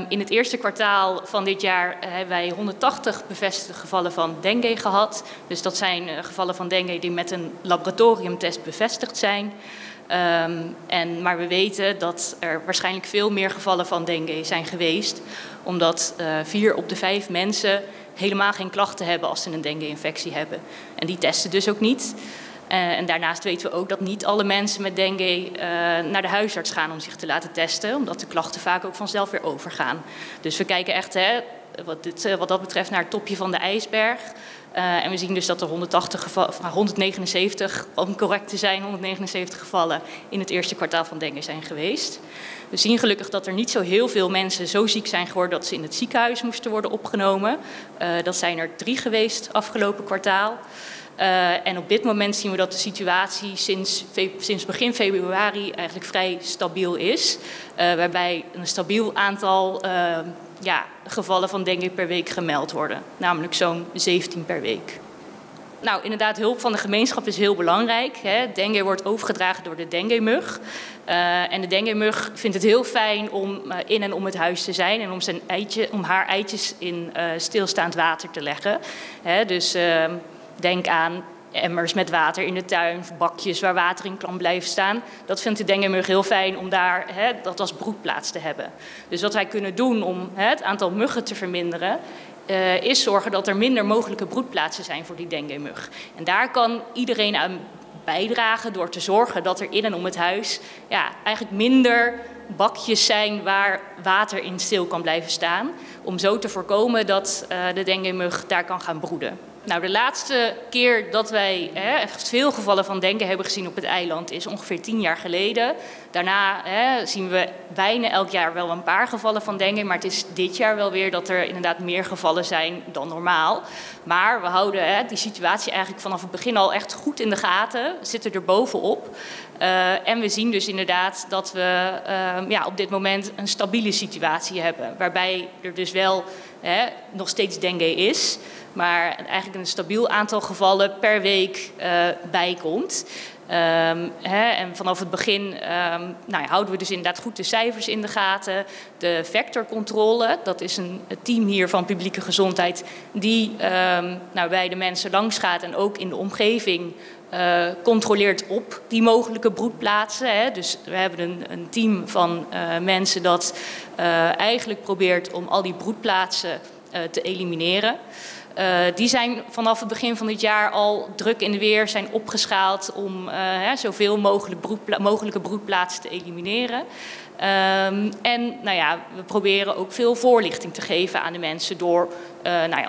In het eerste kwartaal van dit jaar hebben wij 180 bevestigde gevallen van dengue gehad. Dus dat zijn gevallen van dengue die met een laboratoriumtest bevestigd zijn. Maar we weten dat er waarschijnlijk veel meer gevallen van dengue zijn geweest, omdat 4 op de 5 mensen helemaal geen klachten hebben als ze een dengue-infectie hebben. En die testen dus ook niet. En daarnaast weten we ook dat niet alle mensen met dengue naar de huisarts gaan om zich te laten testen, omdat de klachten vaak ook vanzelf weer overgaan. Dus we kijken echt wat dat betreft naar het topje van de ijsberg. En we zien dus dat er 179, om correct te zijn, 179 gevallen in het eerste kwartaal van dengue zijn geweest. We zien gelukkig dat er niet zo heel veel mensen zo ziek zijn geworden dat ze in het ziekenhuis moesten worden opgenomen. Dat zijn er 3 geweest afgelopen kwartaal. En op dit moment zien we dat de situatie sinds begin februari eigenlijk vrij stabiel is. Waarbij een stabiel aantal gevallen van dengue per week gemeld worden. Namelijk zo'n 17 per week. Nou, inderdaad, hulp van de gemeenschap is heel belangrijk. Dengue wordt overgedragen door de dengue-mug. En de dengue-mug vindt het heel fijn om in en om het huis te zijn en om haar eitjes in stilstaand water te leggen. Dus denk aan emmers met water in de tuin, bakjes waar water in kan blijven staan. Dat vindt de dengue-mug heel fijn om daar dat als broedplaats te hebben. Dus wat wij kunnen doen om het aantal muggen te verminderen, is zorgen dat er minder mogelijke broedplaatsen zijn voor die dengue-mug. En daar kan iedereen aan bijdragen door te zorgen dat er in en om het huis eigenlijk minder bakjes zijn waar water in stil kan blijven staan. Om zo te voorkomen dat de dengue-mug daar kan gaan broeden. Nou, de laatste keer dat wij echt veel gevallen van dengue hebben gezien op het eiland is ongeveer 10 jaar geleden. Daarna zien we bijna elk jaar wel een paar gevallen van dengue, maar het is dit jaar wel weer dat er inderdaad meer gevallen zijn dan normaal. Maar we houden die situatie eigenlijk vanaf het begin al echt goed in de gaten, zitten er bovenop. En we zien dus inderdaad dat we op dit moment een stabiele situatie hebben, waarbij er dus wel nog steeds dengue is, maar eigenlijk een stabiel aantal gevallen per week bijkomt. En vanaf het begin houden we dus inderdaad goed de cijfers in de gaten. De vectorcontrole, dat is een team hier van publieke gezondheid die bij de mensen langs gaat en ook in de omgeving controleert op die mogelijke broedplaatsen. Dus we hebben een team van mensen dat eigenlijk probeert om al die broedplaatsen te elimineren. Die zijn vanaf het begin van dit jaar al druk in de weer, zijn opgeschaald om zoveel mogelijke broedplaatsen te elimineren. We proberen ook veel voorlichting te geven aan de mensen door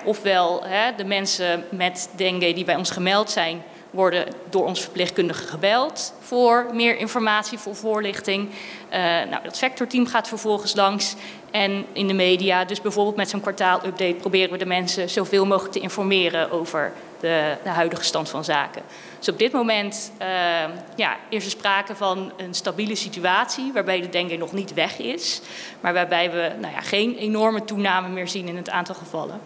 ofwel de mensen met dengue die bij ons gemeld zijn, worden door ons verpleegkundigen gebeld voor meer informatie, voor voorlichting. Dat vectorteam gaat vervolgens langs en in de media, dus bijvoorbeeld met zo'n kwartaalupdate, proberen we de mensen zoveel mogelijk te informeren over de huidige stand van zaken. Dus op dit moment is er sprake van een stabiele situatie waarbij de dengue nog niet weg is, maar waarbij we geen enorme toename meer zien in het aantal gevallen.